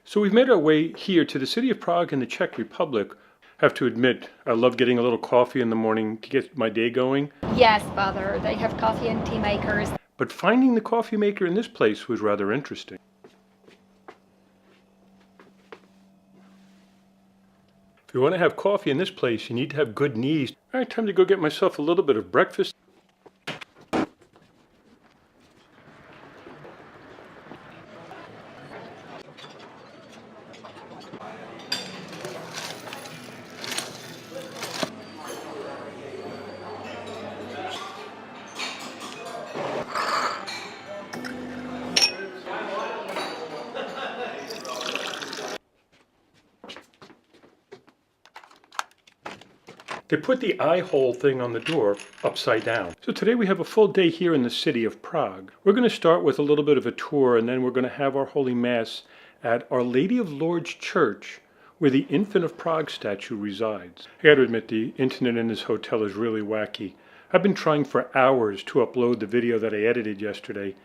So we've made our way here to the city of Prague in the Czech Republic. I have to admit, I love getting a little coffee in the morning to get my day going. Yes, Father, they have coffee and tea makers. But finding the coffee maker in this place was rather interesting. If you want to have coffee in this place, you need to have good knees. All right, time to go get myself a little bit of breakfast. They put the eye hole thing on the door upside down. So today we have a full day here in the city of Prague. We're going to start with a little bit of a tour, and then we're going to have our Holy Mass at Our Lady of Lourdes Church, where the Infant of Prague statue resides. I got to admit, the internet in this hotel is really wacky. I've been trying for hours to upload the video that I edited yesterday,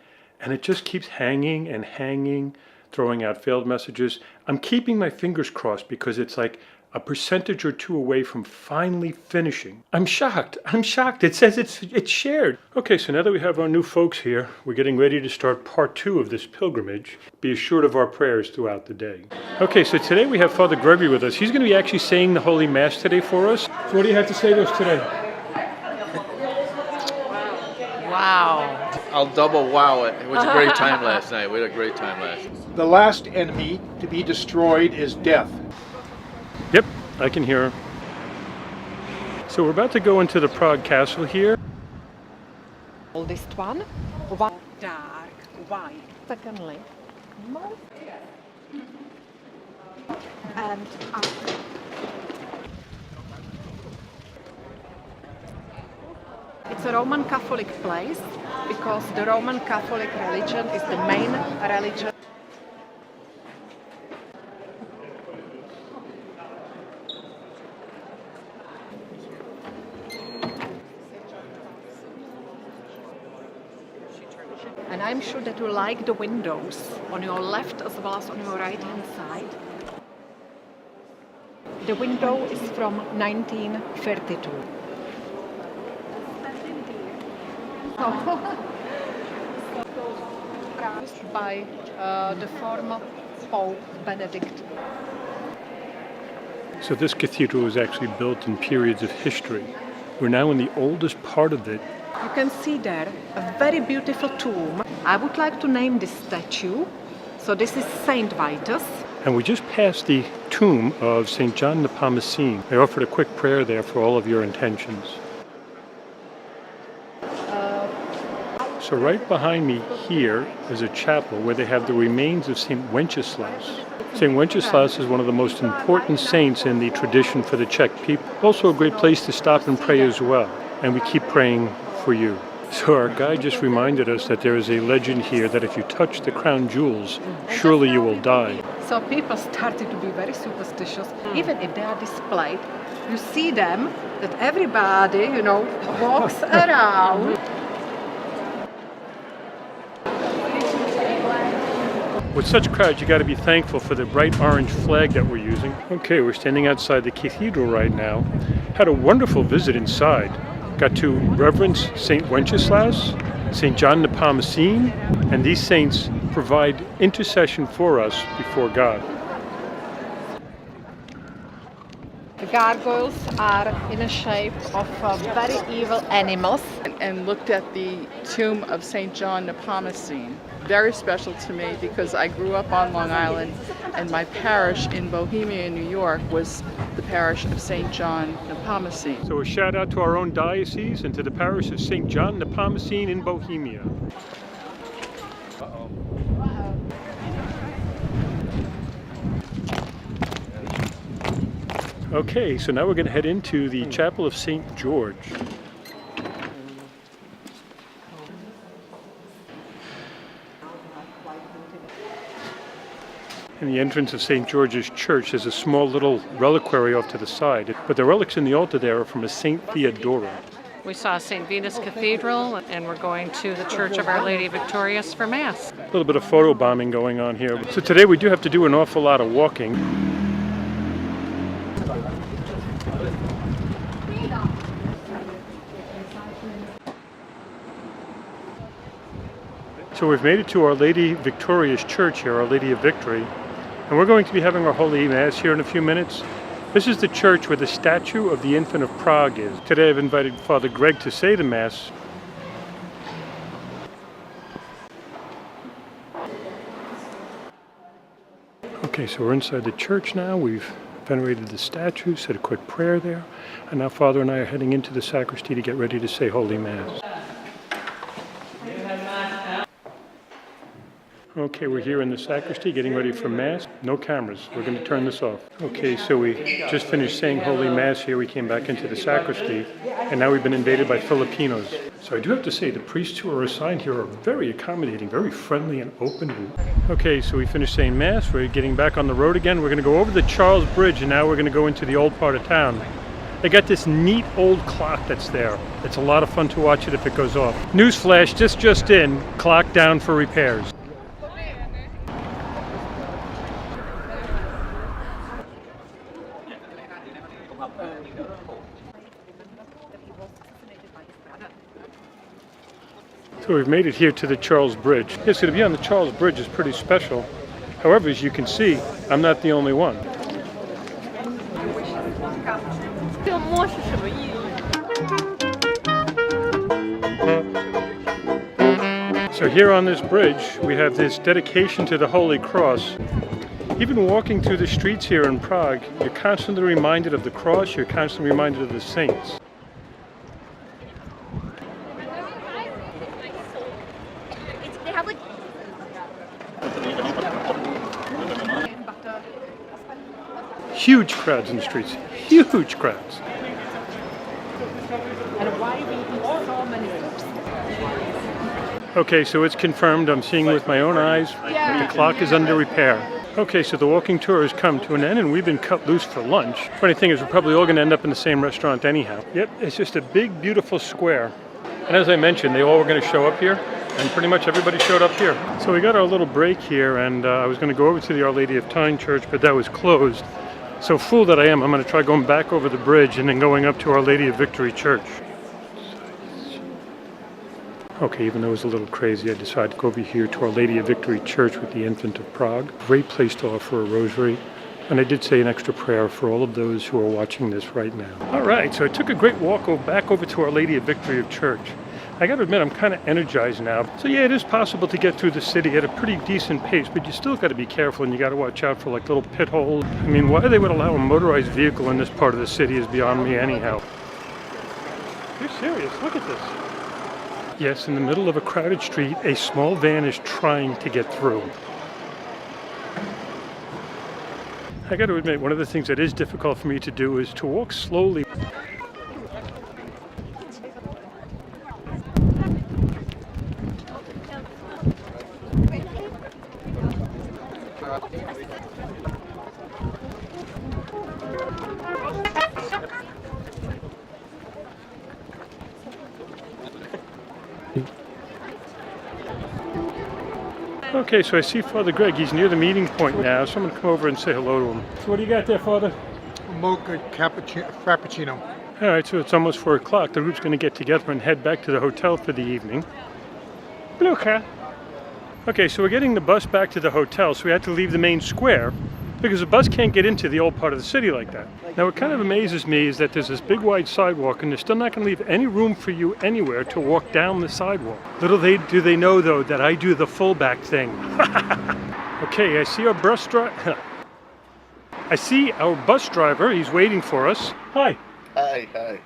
and it just keeps hanging and hanging, throwing out failed messages. I'm keeping my fingers crossed because it's like a percentage or two away from finally finishing. I'm shocked. It says it's shared. Okay, so now that we have our new folks here, we're getting ready to start part 2 of this pilgrimage. Be assured of our prayers throughout the day. Okay, so today we have Father Gregory with us. He's going to be actually saying the Holy Mass today for us. So what do you have to say to us today? Wow. I'll double wow it. It was a great time last night. We had a great time last night. The last enemy to be destroyed is death. Yep, I can hear her. So we're about to go into the Prague Castle here. Oldest one, dark white. Secondly, and it's a Roman Catholic place because the Roman Catholic religion is the main religion. And I'm sure that you like the windows on your left as well as on your right hand side. The window is from 1932. By the former Pope Benedict. So this cathedral was actually built in periods of history. We're now in the oldest part of it. You can see there a very beautiful tomb. I would like to name this statue. So this is Saint Vitus. And we just passed the tomb of St. John Nepomucene. I offered a quick prayer there for all of your intentions. So right behind me here is a chapel where they have the remains of St. Wenceslaus. St. Wenceslaus is one of the most important saints in the tradition for the Czech people. Also a great place to stop and pray as well. And we keep praying for you. So our guide just reminded us that there is a legend here that if you touch the crown jewels, surely you will die. So people started to be very superstitious. Even if they are displayed, you see them, that everybody, walks around. With such crowds, you got to be thankful for the bright orange flag that we're using. Okay, we're standing outside the cathedral right now. Had a wonderful visit inside. Got to reverence St. Wenceslaus, St. John Nepomucene, and these saints provide intercession for us before God. The gargoyles are in a shape of very evil animals. And looked at the tomb of St. John Nepomucene. Very special to me because I grew up on Long Island and my parish in Bohemia, New York was the parish of St. John Nepomucene. So a shout out to our own diocese and to the parish of St. John Nepomucene in Bohemia. Okay, so now we're going to head into the Chapel of St. George. In the entrance of St. George's Church, there's a small little reliquary off to the side, but the relics in the altar there are from a St. Theodora. We saw St. Venus Cathedral, and we're going to the Church of Our Lady Victorious for Mass. A little bit of photo bombing going on here. So today we do have to do an awful lot of walking. So we've made it to Our Lady Victorious Church here, Our Lady of Victory. And we're going to be having our Holy Mass here in a few minutes. This is the church where the statue of the Infant of Prague is. Today I've invited Father Greg to say the Mass. Okay, so we're inside the church now. We've venerated the statue, said a quick prayer there. And now Father and I are heading into the sacristy to get ready to say Holy Mass. Okay, we're here in the sacristy getting ready for Mass. No cameras. We're going to turn this off. Okay, so we just finished saying Holy Mass here. We came back into the sacristy, and now we've been invaded by Filipinos. So I do have to say the priests who are assigned here are very accommodating, very friendly and open. Okay, so we finished saying Mass. We're getting back on the road again. We're going to go over the Charles Bridge, and now we're going to go into the old part of town. They got this neat old clock that's there. It's a lot of fun to watch it if it goes off. Newsflash, just in, clock down for repairs. So we've made it here to the Charles Bridge. Yes, to be on the Charles Bridge is pretty special. However, as you can see, I'm not the only one. So here on this bridge, we have this dedication to the Holy Cross. Even walking through the streets here in Prague, you're constantly reminded of the cross, you're constantly reminded of the saints. Huge crowds in the streets, huge crowds. Okay, so it's confirmed, I'm seeing with my own eyes, that the clock is under repair. Okay, so the walking tour has come to an end and we've been cut loose for lunch. Funny thing is we're probably all going to end up in the same restaurant anyhow. Yep, it's just a big, beautiful square. And as I mentioned, they all were going to show up here, and pretty much everybody showed up here. So we got our little break here, and I was going to go over to the Our Lady of Tyne Church, but that was closed. So fool that I am, I'm going to try going back over the bridge and then going up to Our Lady of Victory Church. Okay, even though it was a little crazy, I decided to go over here to Our Lady of Victory Church with the Infant of Prague. Great place to offer a rosary. And I did say an extra prayer for all of those who are watching this right now. All right, so I took a great walk back over to Our Lady of Victory of Church. I got to admit, I'm kind of energized now. So yeah, it is possible to get through the city at a pretty decent pace, but you still got to be careful and you got to watch out for like little pit holes. I mean, why they would allow a motorized vehicle in this part of the city is beyond me anyhow. You're serious, look at this. Yes, in the middle of a crowded street, a small van is trying to get through. I got to admit, one of the things that is difficult for me to do is to walk slowly. Okay, so I see Father Greg. He's near the meeting point now, so I'm going to come over and say hello to him. So what do you got there, Father? Mocha Frappuccino. All right, so it's almost 4 o'clock. The group's going to get together and head back to the hotel for the evening. Blucha. Okay, so we're getting the bus back to the hotel, so we had to leave the main square because the bus can't get into the old part of the city like that. Now, what kind of amazes me is that there's this big wide sidewalk and they're still not going to leave any room for you anywhere to walk down the sidewalk. Little do they know, though, that I do the fullback thing. Okay, I see our bus driver. I see our bus driver. He's waiting for us. Hi. Hi, hi.